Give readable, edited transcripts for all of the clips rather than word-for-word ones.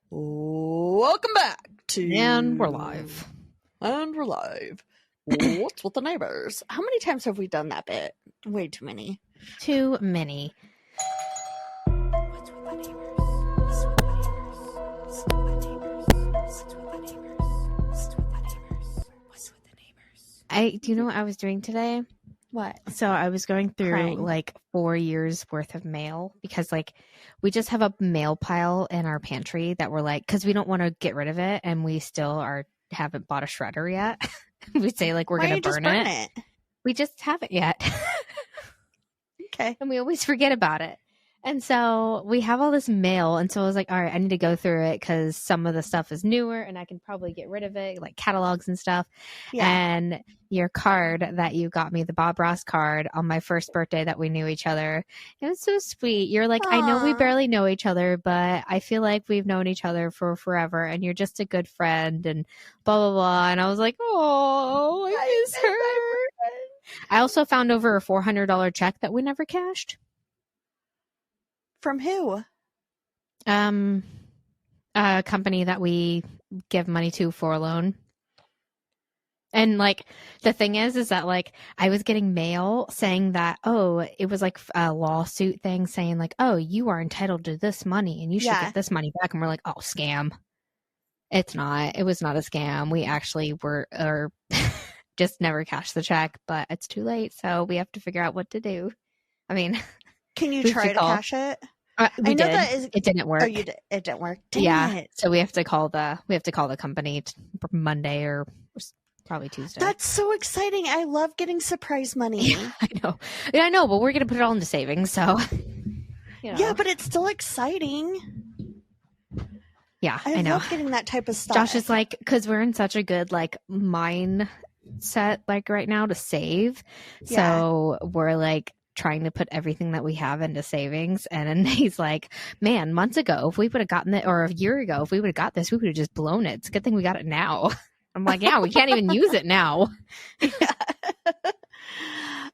Welcome back to... And we're live. What's with the neighbors? How many times have we done that bit? Way too many. Too many. What's with the neighbors? What's with the neighbors? What's with the neighbors? What's with the neighbors? What's with the neighbors? Do you know what I was doing today? What? So I was going through Crying. like 4 years worth of mail because like we just have a mail pile in our pantry that we're like, because we don't want to get rid of it and we still haven't bought a shredder yet. We say like we're going to burn it. We just haven't yet. Okay. And we always forget about it. And so we have all this mail. And so I was like, all right, I need to go through it because some of the stuff is newer and I can probably get rid of it, like catalogs and stuff. Yeah. And your card that you got me, the Bob Ross card on my first birthday that we knew each other, it was so sweet. You're like, I know we Aw. barely know each other, but I feel like we've known each other for forever and you're just a good friend and blah, blah, blah. And I was like, oh, I miss her. I also found over a $400 check that we never cashed. From who? A company that we give money to for a loan. And like the thing is that like I was getting mail saying that, oh, it was like a lawsuit thing saying like, oh, you are entitled to this money and you should get this money back. And we're like, oh, scam. It's not. It was not a scam. We actually were just never cashed the check, but it's too late. So we have to figure out what to do. I mean, Can you Who'd try you to call? cash it? we I know did. that is. It didn't work. Oh, you did. It didn't work. Dang Yeah. it. So we have to call the company Monday or probably Tuesday. That's so exciting. I love getting surprise money. I know. Yeah, I know, but we're gonna put it all into savings. So you know. Yeah, but it's still exciting. Yeah, I I know. love getting that type of stuff. Josh is like, because we're in such a good like mindset like right now to save. Yeah. So we're like trying to put everything that we have into savings. And then he's like, man, months ago, if we would have gotten it, or a year ago, if we would have got this, we would have just blown it. It's a good thing we got it now. I'm like, yeah, we can't even use it now.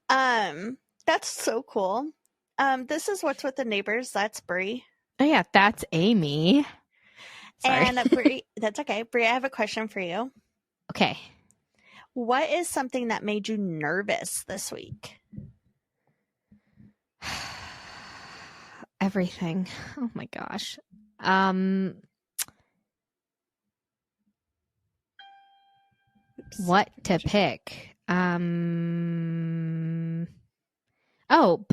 That's so cool. This is What's with the Neighbors. That's Bree. Oh yeah, that's Amy. Sorry. And Bree, that's okay. Bree, I have a question for you. Okay. What is something that made you nervous this week? Everything. Oh my gosh. What to pick? Putting all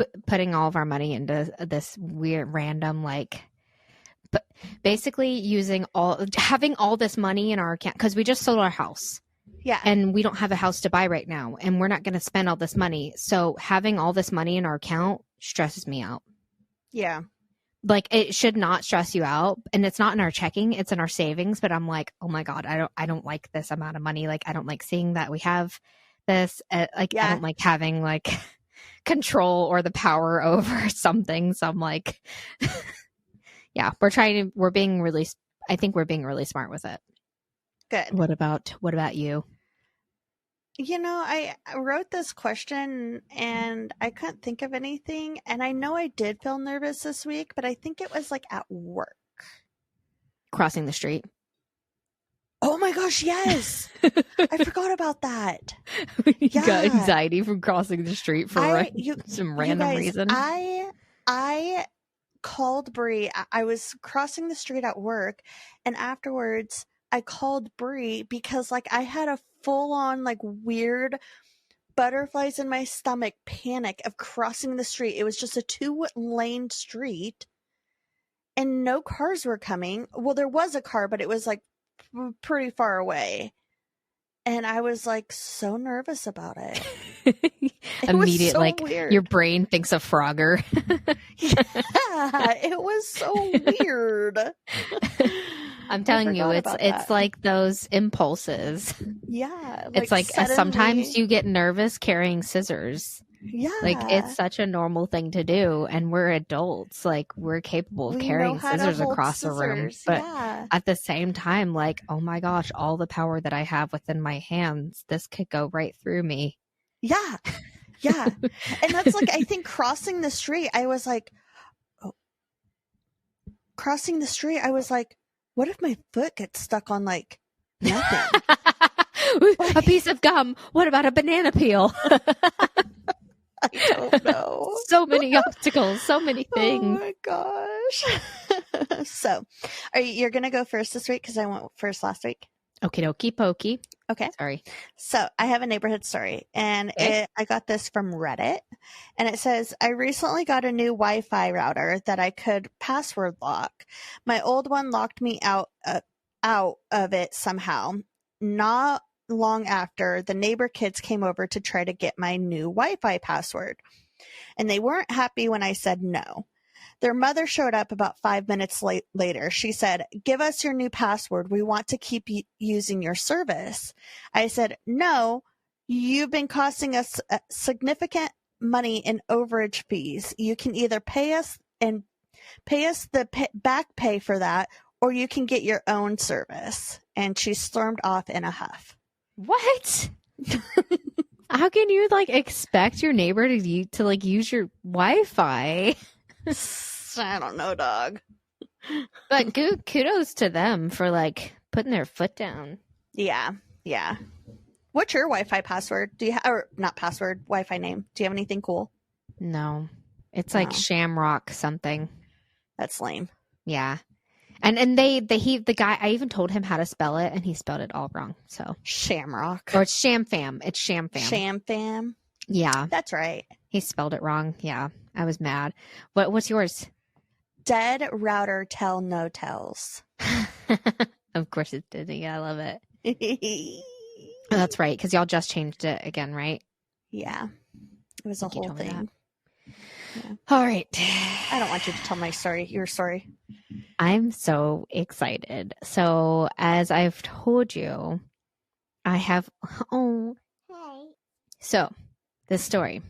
of our money into this weird random but basically having all this money in our account because we just sold our house. Yeah. And we don't have a house to buy right now and we're not going to spend all this money. So having all this money in our account stresses me out. Yeah. Like it should not stress you out, and it's not in our checking, it's in our savings, but I'm like, oh my god, I don't like this amount of money. Like I don't like seeing that we have this I don't like having like control or the power over something. So I'm like yeah, we're being really smart with it. Good. What about you? You know, I wrote this question and I couldn't think of anything. And I know I did feel nervous this week, but I think it was like at work. Crossing the street. Oh my gosh, yes. I forgot about that. You got anxiety from crossing the street for some random reason. I called Bree. I was crossing the street at work, and afterwards I called Bree because like I had a full-on like weird butterflies in my stomach panic of crossing the street. It was just a 2-lane street and no cars were coming. Well, there was a car, but it was like pretty far away. And I was like so nervous about it. Immediate, so like weird. Your brain thinks of Frogger. Yeah, it was so weird. I'm telling you, it's like those impulses. Yeah. It's like sometimes you get nervous carrying scissors. Yeah. Like it's such a normal thing to do, and we're adults. Like we're capable of carrying scissors across the room. But at the same time, like, oh my gosh, all the power that I have within my hands, this could go right through me. Yeah. Yeah. And that's like, I think crossing the street, I was like, what if my foot gets stuck on like nothing? A piece of gum. What about a banana peel? I don't know. So many obstacles, so many Oh things. my gosh. So, you're going to go first this week because I went first last week? Okie dokie pokey. Okay. Sorry. So I have a neighborhood story, and Okay. I got this from Reddit, and it says, I recently got a new Wi-Fi router that I could password lock. My old one locked me out of it somehow. Not long after, the neighbor kids came over to try to get my new Wi-Fi password, and they weren't happy when I said no. Their mother showed up about 5 minutes later. She said, give us your new password. We want to keep using your service. I said, no, you've been costing us significant money in overage fees. You can either pay us the back pay for that, or you can get your own service. And she stormed off in a huff. What? How can you like expect your neighbor to like use your Wi-Fi? I don't know, dog. But kudos to them for like putting their foot down. Yeah. What's your Wi-Fi password? Do you or not password, Wi-Fi name? Do you have anything cool? No, it's like No. Shamrock something. That's lame. Yeah, and the guy, I even told him how to spell it, and he spelled it all wrong. So Shamrock. or it's Shamfam. It's Shamfam. Shamfam. Yeah, That's right. he spelled it wrong. Yeah, I was mad. What's yours? Dead router tell no tells. Of course it's Disney. I love it. Oh, that's right, because y'all just changed it again, right? Yeah. It was a You whole told me that. thing. Yeah. All right. I don't want you to tell my story. Your story. I'm so excited. So, as I've told you, I have. Oh, so this story,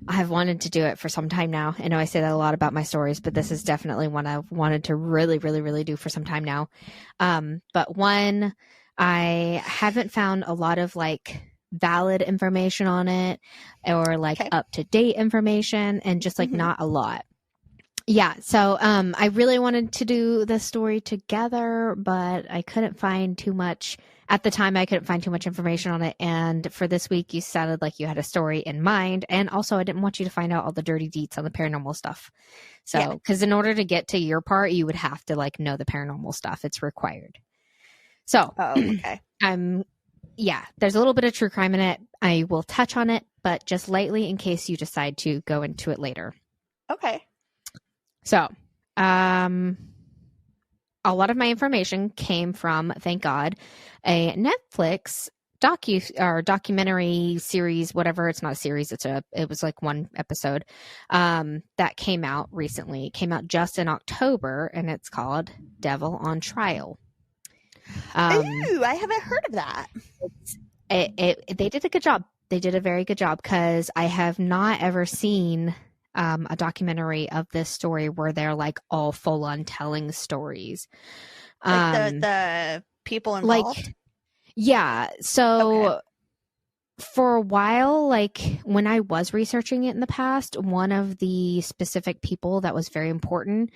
I have wanted to do it for some time now. I know I say that a lot about my stories, but this is definitely one I've wanted to really, really, really do for some time now. But one, I haven't found a lot of like valid information on it or like Okay. up to date information, and just like Mhm. not a lot. Yeah, so I really wanted to do this story together, but I couldn't find too much. At the time, I couldn't find too much information on it. And for this week, you sounded like you had a story in mind. And also, I didn't want you to find out all the dirty deets on the paranormal stuff. So, because in order to get to your part, you would have to like know the paranormal stuff. It's required. So, Oh, okay. yeah, there's a little bit of true crime in it. I will touch on it, but just lightly in case you decide to go into it later. Okay. So, a lot of my information came from, thank God, a Netflix documentary series, whatever. It's not a series. It was like one episode, that came out recently. It came out just in October, and it's called Devil on Trial. Ooh, I haven't heard of that. They did a good job. They did a very good job, because I have not ever seen a documentary of this story where they're like all full on telling stories. Like the people involved? Like, yeah. So Okay. for a while, like when I was researching it in the past, one of the specific people that was very important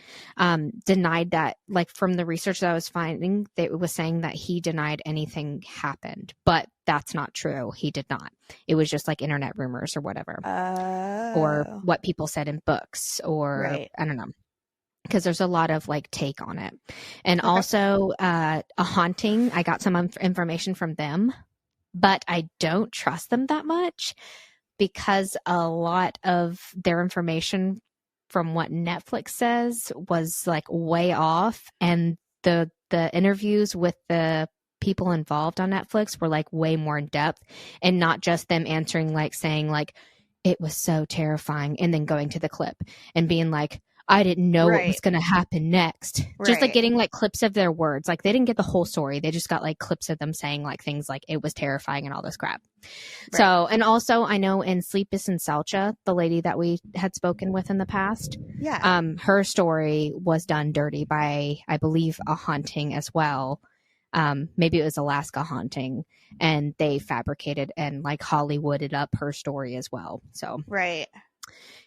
denied that, like from the research that I was finding, that was saying that he denied anything happened, but that's not true. He did not. It was just like internet rumors or whatever, or what people said in books, or Right. I don't know. Because there's a lot of like take on it. And Okay. also a haunting, I got some information from them, but I don't trust them that much, because a lot of their information from what Netflix says was like way off, and the interviews with the people involved on Netflix were like way more in depth, and not just them answering like saying like it was so terrifying and then going to the clip and being like, I didn't know what was Right. going to happen next. Just like Right. getting like clips of their words. Like they didn't get the whole story. They just got like clips of them saying like things like it was terrifying and all this crap. Right. So, and also I know in Sleepus and Salcha, the lady that we had spoken with in the past, Yeah. her story was done dirty by, I believe, a haunting as well. Maybe it was Alaska haunting, and they fabricated and like Hollywooded up her story as well. So Right.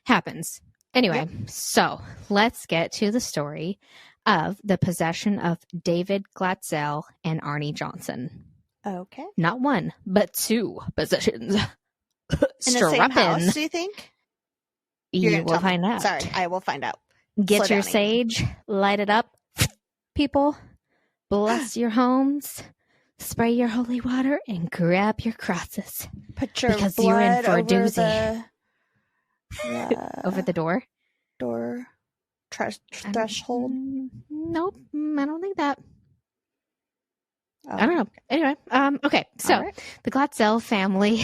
happens. Anyway, so let's get to the story. of the possession of David Glatzel and Arnie Johnson. Okay. Not one, but two possessions. In the same house, do you think? You're You gonna will tell me. find out. Sorry, I will find out. Get Slow your down, Amy. sage, light it up, people. Bless your homes, spray your holy water, and grab your crosses. Put your Because you're in blood for a over doozy. Over the door? door threshold. Nope, I don't think that. Oh. I don't know. Anyway, okay. So All right. the Glatzel family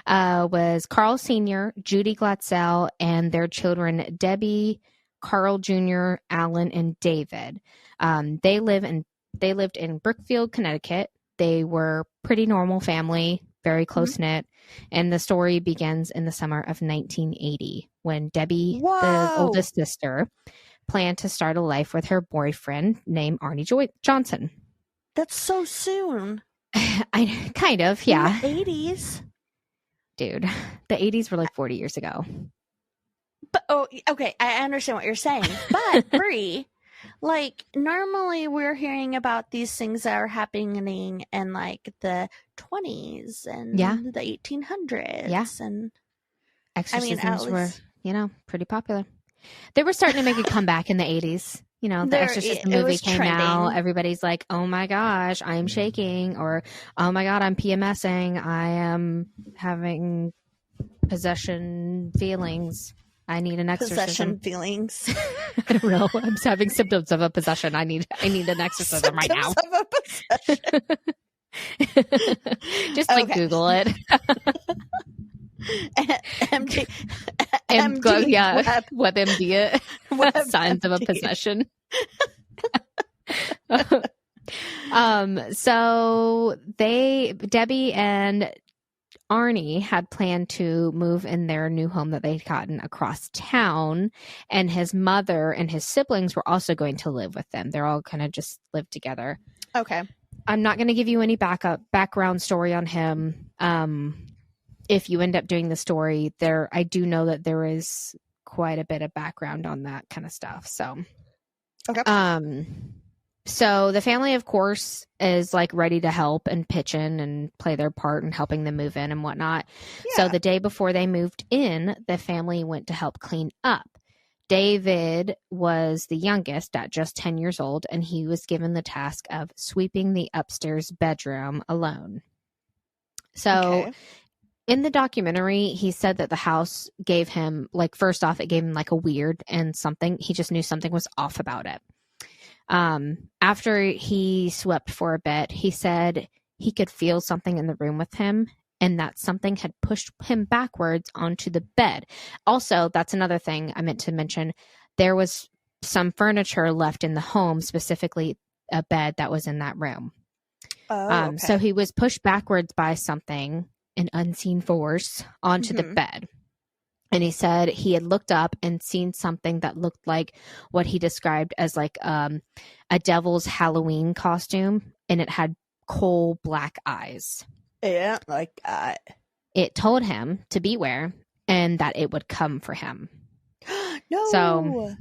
was Carl Sr., Judy Glatzel, and their children Debbie, Carl Jr., Alan, and David. They lived in Brookfield, Connecticut. They were pretty normal family, very close knit, and the story begins in the summer of 1980 when Debbie, the oldest sister, planned to start a life with her boyfriend named Arnie Johnson. That's so soon. I kind of, yeah. In the 80s. Dude, the 80s were like 40 years ago. But okay, I understand what you're saying. But Brie, like normally we're hearing about these things that are happening in like the 20s and the 1800s. Yeah. And Exorcisms were, pretty popular. They were starting to make a comeback in the 80s. The Exorcist movie came out. Everybody's like, oh my gosh, I'm shaking. Or, oh my God, I'm PMSing. I am having possession feelings. I need an exorcism. Possession feelings. I don't know. I'm having symptoms of a possession. I need an exorcism right now. Of a possession. Just Google it. WebMD it. Signs of a possession. So Debbie and Arnie had planned to move in their new home that they'd gotten across town, and his mother and his siblings were also going to live with them. They're all kind of just lived together. Okay. I'm not going to give you any background story on him. If you end up doing the story there, I do know that there is quite a bit of background on that kind of stuff. So, okay. So the family, of course, is like ready to help and pitch in and play their part in helping them move in and whatnot. Yeah. So the day before they moved in, the family went to help clean up. David was the youngest at just 10 years old, and he was given the task of sweeping the upstairs bedroom alone. So in the documentary, he said that the house gave him, like, first off, it gave him like a weird and something. He just knew something was off about it. After he swept for a bit, he said he could feel something in the room with him, and that something had pushed him backwards onto the bed. Also, that's another thing I meant to mention. There was some furniture left in the home, specifically a bed that was in that room. So he was pushed backwards by something, an unseen force, onto the bed. And he said he had looked up and seen something that looked like what he described as like a devil's Halloween costume, and it had coal black eyes. Yeah, like that. It told him to beware and that it would come for him. No. So,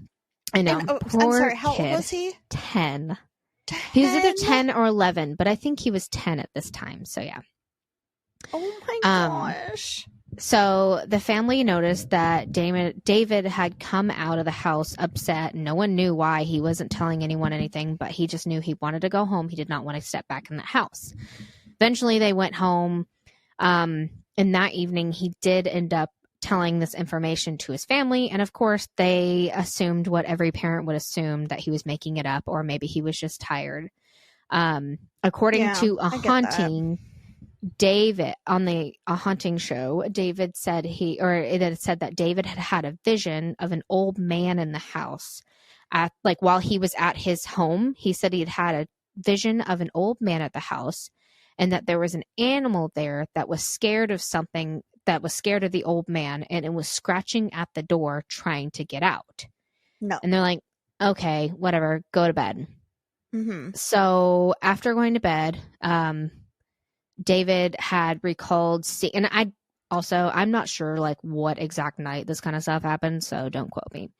I know. And, I'm sorry, how old was he? 10. He was either 10 or 11, but I think he was 10 at this time. So, yeah. Oh my gosh. So the family noticed that David had come out of the house upset. No one knew why. He wasn't telling anyone anything, but he just knew he wanted to go home. He did not want to step back in the house. Eventually, they went home. And that evening, he did end up telling this information to his family. And of course, they assumed what every parent would assume, that he was making it up, or maybe he was just tired. According to a haunting... David on a haunting show, David said that David had a vision of an old man in the house while he was at his home. He said he had a vision of an old man at the house, and that there was an animal there that was scared of something, that was scared of the old man, and it was scratching at the door trying to get out. No. And they're like, okay, whatever, go to bed. Mm-hmm. So after going to bed, David had recalled, and Also, I'm not sure like what exact night this kind of stuff happened, so don't quote me.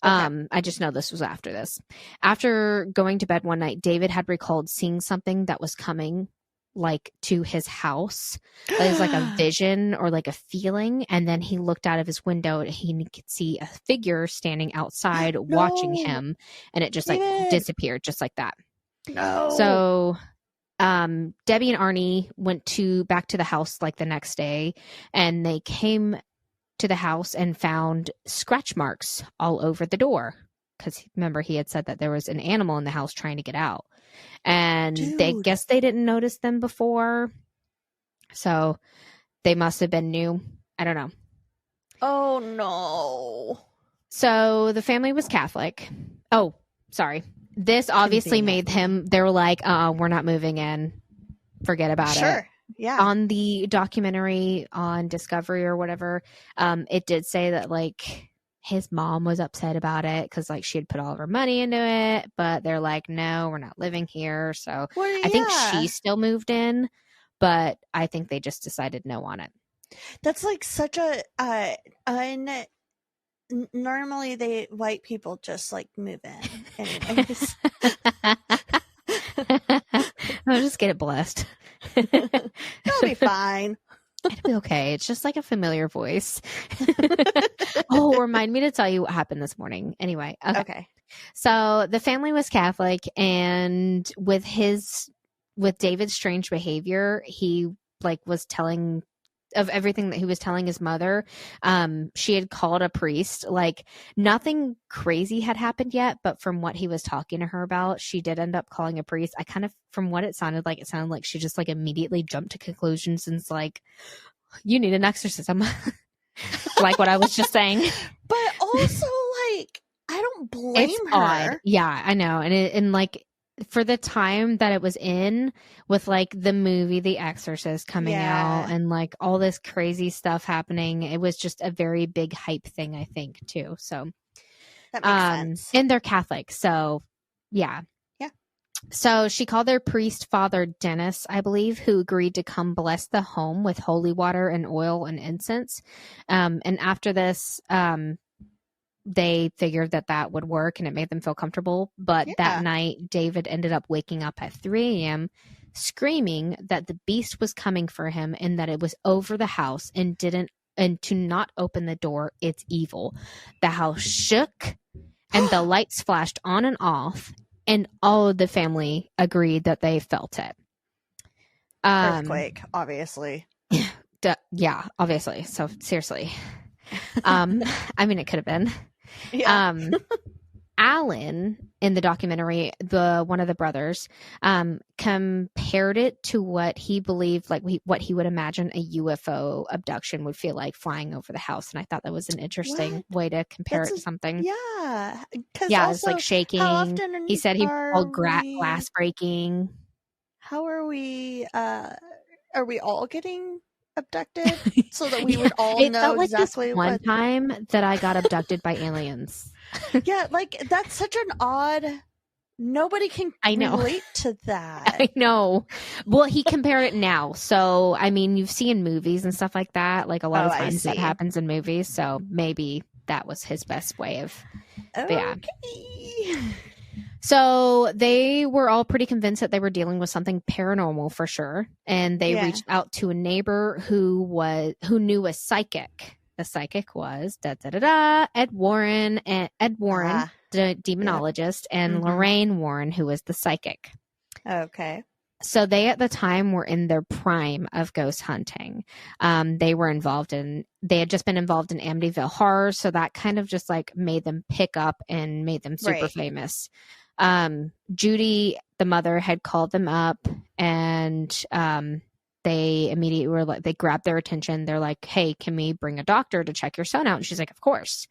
Okay. I just know this was after this. After going to bed one night, David had recalled seeing something that was coming like to his house. It was like a vision or like a feeling. And then he looked out of his window and he could see a figure standing outside watching No. him. And it just like David. disappeared just like that. No. So Debbie and Arnie went back to the house like the next day, and they came to the house and found scratch marks all over the door. Because remember, he had said that there was an animal in the house trying to get out. And they Dude. guess they didn't notice them before. So they must have been new. I don't know. Oh no. So the family was Catholic. Oh, sorry. This obviously made him, they were like, we're not moving in. Forget about it. Sure. Yeah. On the documentary on Discovery or whatever, it did say that like his mom was upset about it because like she had put all of her money into it, but they're like, no, we're not living here. So Well, I think yeah. she still moved in, but I think they just decided no on it. That's like such a normally white people just like move in anyways. I'll just get it blessed. That'll be fine. It'll be okay. It's just like a familiar voice. Oh, remind me to tell you what happened this morning. Anyway, okay. So the family was Catholic, and with David's strange behavior, he like was telling of everything that he was telling his mother. She had called a priest. Like nothing crazy had happened yet, but from what he was talking to her about, she did end up calling a priest. I kind of, from what it sounded like she just like immediately jumped to conclusions and it's like, you need an exorcism. Like what I was just saying. But also like, I don't blame It's her. odd. Yeah, I know. And like, for the time that it was in with like the movie The Exorcist coming out and like all this crazy stuff happening, it was just a very big hype thing, I think, too. So That makes sense. And they're Catholic, so yeah. So she called their priest, Father Dennis, I believe, who agreed to come bless the home with holy water and oil and incense. And after this, they figured that would work and it made them feel comfortable. But that night, David ended up waking up at 3 a.m. screaming that the beast was coming for him and that it was over the house and to not open the door. It's evil. The house shook and the lights flashed on and off, and all of the family agreed that they felt it. Earthquake, obviously. Yeah, obviously. So seriously. I mean, it could have been. Yeah. Alan in the documentary, one of the brothers, compared it to what he believed, like what he would imagine a UFO abduction would feel like flying over the house, and I thought that was an interesting way to compare it to something. Yeah, yeah, it's like shaking. He said he called glass breaking. How are we? Are we all getting abducted so that we would all know felt like exactly this one time that I got abducted by aliens. Yeah, like that's such an odd. Nobody can relate to that. I know. Well, he compared it now. So, I mean, you've seen movies and stuff like that. Like a lot of times that happens in movies. So maybe that was his best way of. Yeah. So they were all pretty convinced that they were dealing with something paranormal for sure. And they reached out to a neighbor who knew a psychic. The psychic was Ed Warren, the demonologist, and Lorraine Warren, who was the psychic. Okay. So they at the time were in their prime of ghost hunting. They had just been involved in Amityville Horror, so that kind of just like made them pick up and made them super famous. Judy, the mother, had called them up, and they immediately were like, they grabbed their attention. They're like, hey, can we bring a doctor to check your son out? And she's like, of course.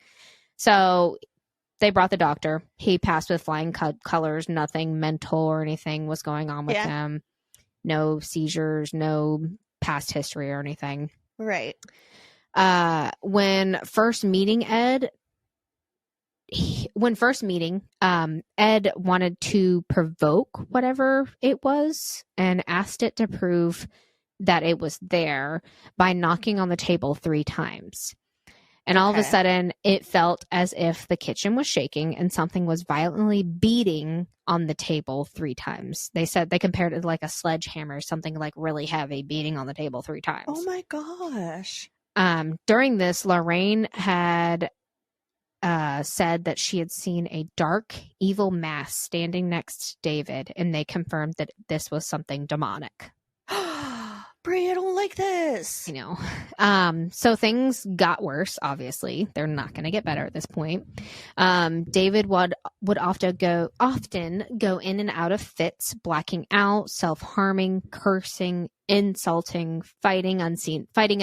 So they brought the doctor. He passed with flying colors. Nothing mental or anything was going on with him. No seizures, no past history or anything. Right. When first meeting Ed wanted to provoke whatever it was and asked it to prove that it was there by knocking on the table 3 times. And all of a sudden, it felt as if the kitchen was shaking and something was violently beating on the table 3 times. They said they compared it to like a sledgehammer, something like really heavy beating on the table 3 times. Oh my gosh. During this, Lorraine had said that she had seen a dark, evil mass standing next to David, and they confirmed that this was something demonic. Brie, I don't like this. You know, so things got worse. Obviously, they're not going to get better at this point. David would often go in and out of fits, blacking out, self-harming, cursing, insulting, fighting an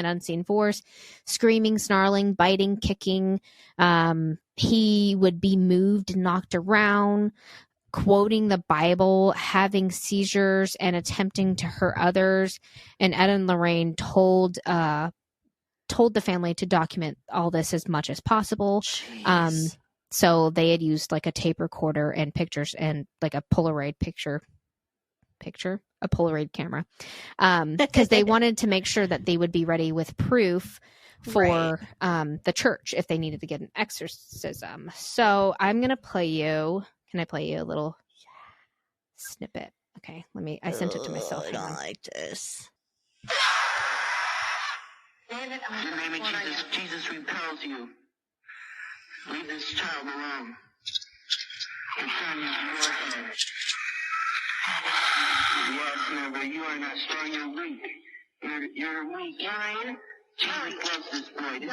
unseen force, screaming, snarling, biting, kicking. He would be moved, knocked around, quoting the Bible, having seizures, and attempting to hurt others. And Ed and Lorraine told the family to document all this as much as possible. Jeez. So they had used like a tape recorder and pictures and like a Polaroid a Polaroid camera, because they wanted to make sure that they would be ready with proof for the church if they needed to get an exorcism. So I'm gonna play you. Can I play you a little snippet? Okay, I sent it to myself. I don't like this. In the name of Jesus, Jesus repels you. Leave this child alone. Your son is warfare. Yes, no, but you are not strong, you're weak. You're weak. Ryan, Jesus loves this boy. This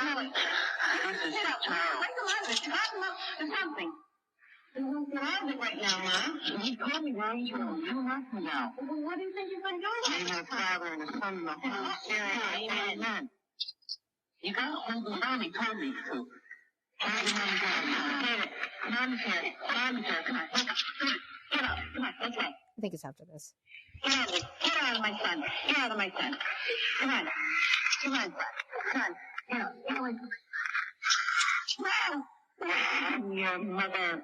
is his child. There's something. Get out of it right now, Mom. He called me wrong. You left me now. Well, what do you think you're going to do? Name of the Father and the Son and the Holy Spirit. Amen. You got to hold him down. He told me to. Hold him down. David, Mom's here. Mom's here. Come on. Get up. Come on. Let's go. I think it's after this. Get out of it. Get out of my son. Get out of my son. Come on. Come on. Come on. Get out. Get away. No. Your mother.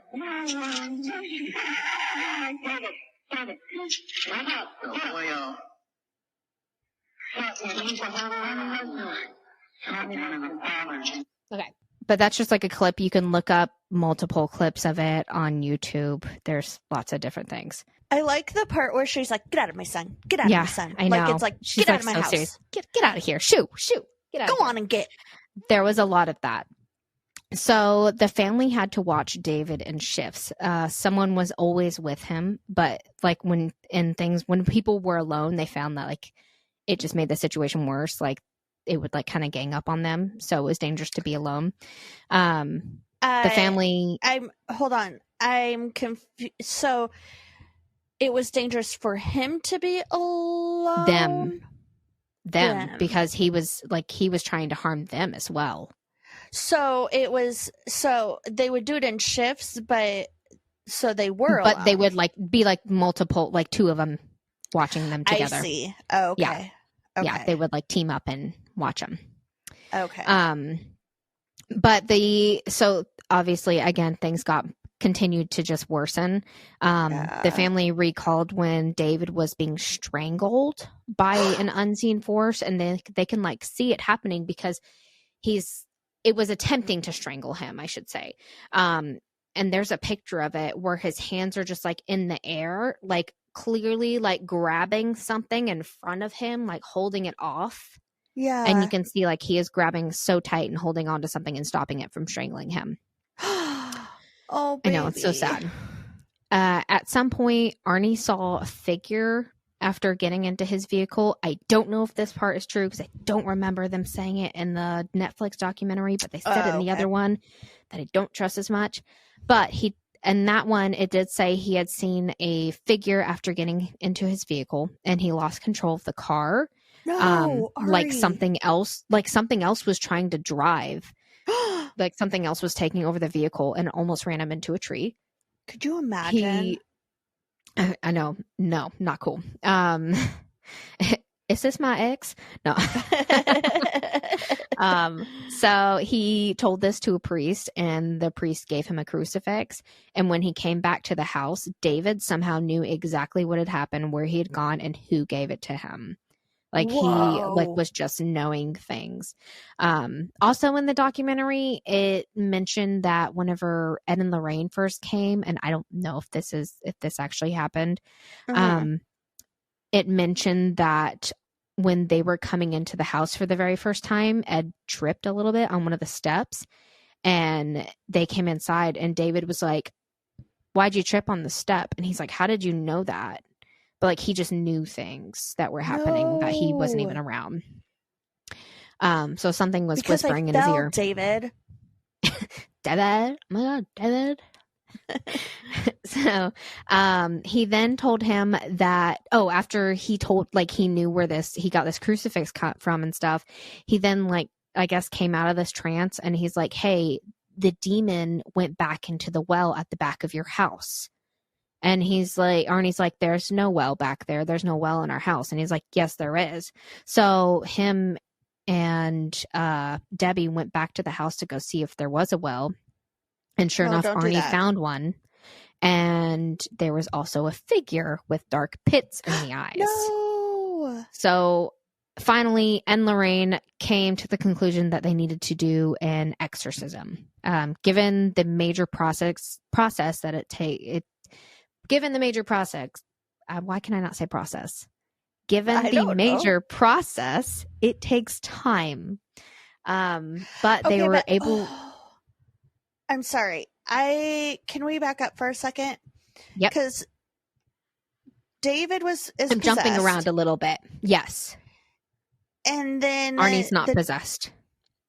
David. Wake up. Boyo. Okay. But that's just like a clip. You can look up multiple clips of it on YouTube. There's lots of different things. I like the part where she's like, "Get out of my son! Get out of my son!" I know. Like it's like, She's "Get out like of my so house! serious. Get out of here! Shoo! Get out! Go of here. on and get." There was a lot of that. So the family had to watch David in shifts. Someone was always with him, but like when people were alone, they found that like it just made the situation worse. Like it would like kind of gang up on them. So it was dangerous to be alone. The family. Hold on. I'm confused. So it was dangerous for him to be alone. Them, because he was trying to harm them as well. So they would do it in shifts, but they were but alone. They would like be like multiple, like 2 of them watching them together. I see. Oh, okay. Yeah. Okay. Yeah, they would like team up and watch them. Okay. But so obviously again things continued to just worsen. The family recalled when David was being strangled by an unseen force, and they can like see it happening because it was attempting to strangle him, I should say. And there's a picture of it where his hands are just like in the air, like clearly like grabbing something in front of him, like holding it off. Yeah. And you can see like he is grabbing so tight and holding on to something and stopping it from strangling him. Oh, baby. I know, it's so sad. At some point, Arnie saw a figure after getting into his vehicle. I don't know if this part is true because I don't remember them saying it in the Netflix documentary, but they said it in the other one that I don't trust as much. But in that one, it did say he had seen a figure after getting into his vehicle, and he lost control of the car. No, like Ari. something else was trying to drive. Like something else was taking over the vehicle and almost ran him into a tree. Could you imagine? I know. No, not cool. Is this my ex? No. So he told this to a priest, and the priest gave him a crucifix. And when he came back to the house, David somehow knew exactly what had happened, where he had gone, and who gave it to him. Like he Whoa. was just knowing things. Also in the documentary, it mentioned that whenever Ed and Lorraine first came, and I don't know if this actually happened, Mhm. it mentioned that when they were coming into the house for the very first time, Ed tripped a little bit on one of the steps, and they came inside, and David was like, "Why'd you trip on the step?" And he's like, "How did you know that?" But like he just knew things that were happening that he wasn't even No. around. So something was Because I whispering in his fell, ear. David. David, oh my God, David. So he then told him that, after he told, like, he knew where he got this crucifix cut from and stuff, he then, like, I guess came out of this trance, and he's like, hey, the demon went back into the well at the back of your house. And Arnie's like, there's no well back there. There's no well in our house. And he's like, yes, there is. So him and Debbie went back to the house to go see if there was a well. And sure No, enough, don't do Arnie that. found one. And there was also a figure with dark pits in the eyes. No. So finally, Ed and Lorraine came to the conclusion that they needed to do an exorcism. Given the major process that given the major process, why can I not say process? Given I the don't major process, it takes time. But they were able. I'm sorry. Can we back up for a second? Yep. Because David is I'm jumping around a little bit. Yes. And then Arnie's not possessed.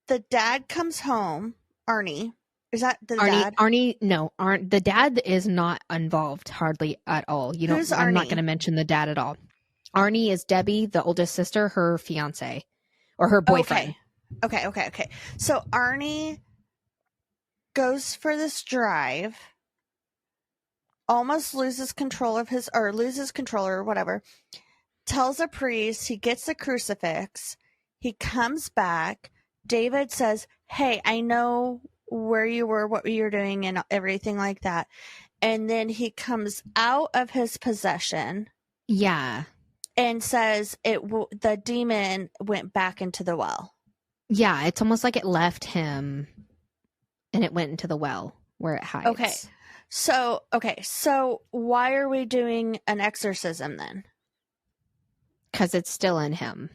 The dad comes home. Arnie. Is that the Arnie, dad? Arnie, no. The dad is not involved hardly at all. Who's I'm not Arnie? going to mention the dad at all. Arnie is Debbie, the oldest sister, her fiance or her boyfriend. Okay. So Arnie goes for this drive, almost loses control or whatever, tells a priest, he gets the crucifix, he comes back, David says, hey, I know where you were, what you were doing, and everything like that. And then he comes out of his possession. Yeah. And says the demon went back into the well. Yeah, it's almost like it left him and it went into the well where it hides. Okay. So why are we doing an exorcism then? Because it's still in him.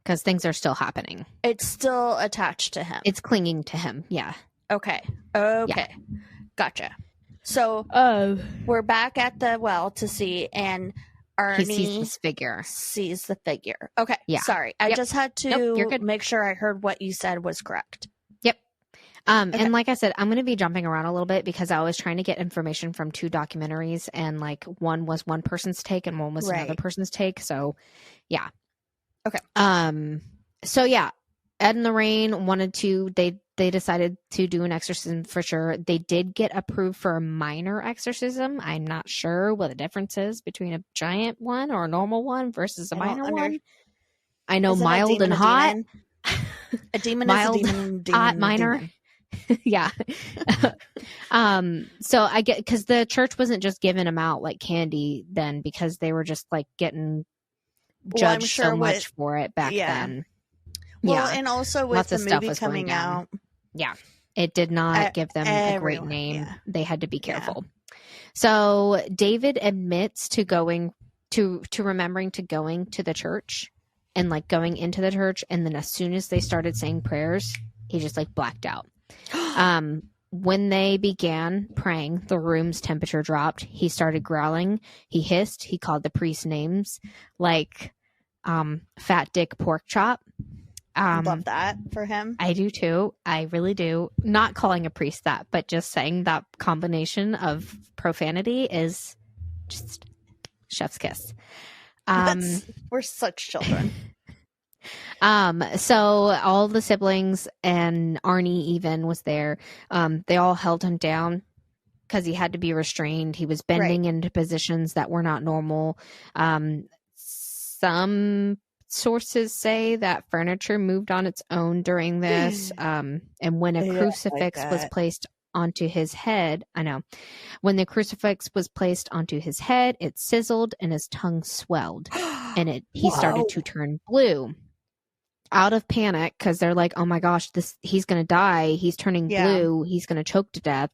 Because things are still happening. It's still attached to him. It's clinging to him. Yeah. Okay. Yeah. Gotcha. So we're back at the well to see, and Arnie he sees this figure. Okay. Yeah. Sorry. I just had to make sure I heard what you said was correct. Yep. Okay. And like I said, I'm going to be jumping around a little bit because I was trying to get information from two documentaries, and like one was one person's take and one was another person's take. So yeah. Okay. So yeah, Ed and Lorraine wanted to, they decided to do an exorcism for sure. They did get approved for a minor exorcism. I'm not sure what the difference is between a giant one or a normal one versus a minor one. I know mild and hot. A demon mild, is a demon. Hot, minor. Yeah. So I get, because the church wasn't just giving them out like candy then, because they were just like getting judged so much for it back then. Well, and also with lots the of stuff movie was coming out. Yeah. It did not give them a great name. Yeah. They had to be careful. So David admits to going to remembering to going to the church and like going into the church. And then as soon as they started saying prayers, he just like blacked out. When they began praying, the room's temperature dropped. He started growling. He hissed. He called the priest names like fat dick pork chop. Love that for him. I do too. I really do. Not calling a priest that, but just saying that combination of profanity is just chef's kiss. We're such children. So all the siblings and Arnie even was there. They all held him down because he had to be restrained. He was bending into positions that were not normal. Some sources say that furniture moved on its own during this. And when a crucifix was placed onto his head, when the crucifix was placed onto his head, it sizzled and his tongue swelled, and he started to turn blue. Out of panic, because they're like, oh my gosh, he's going to die. He's turning blue. He's going to choke to death.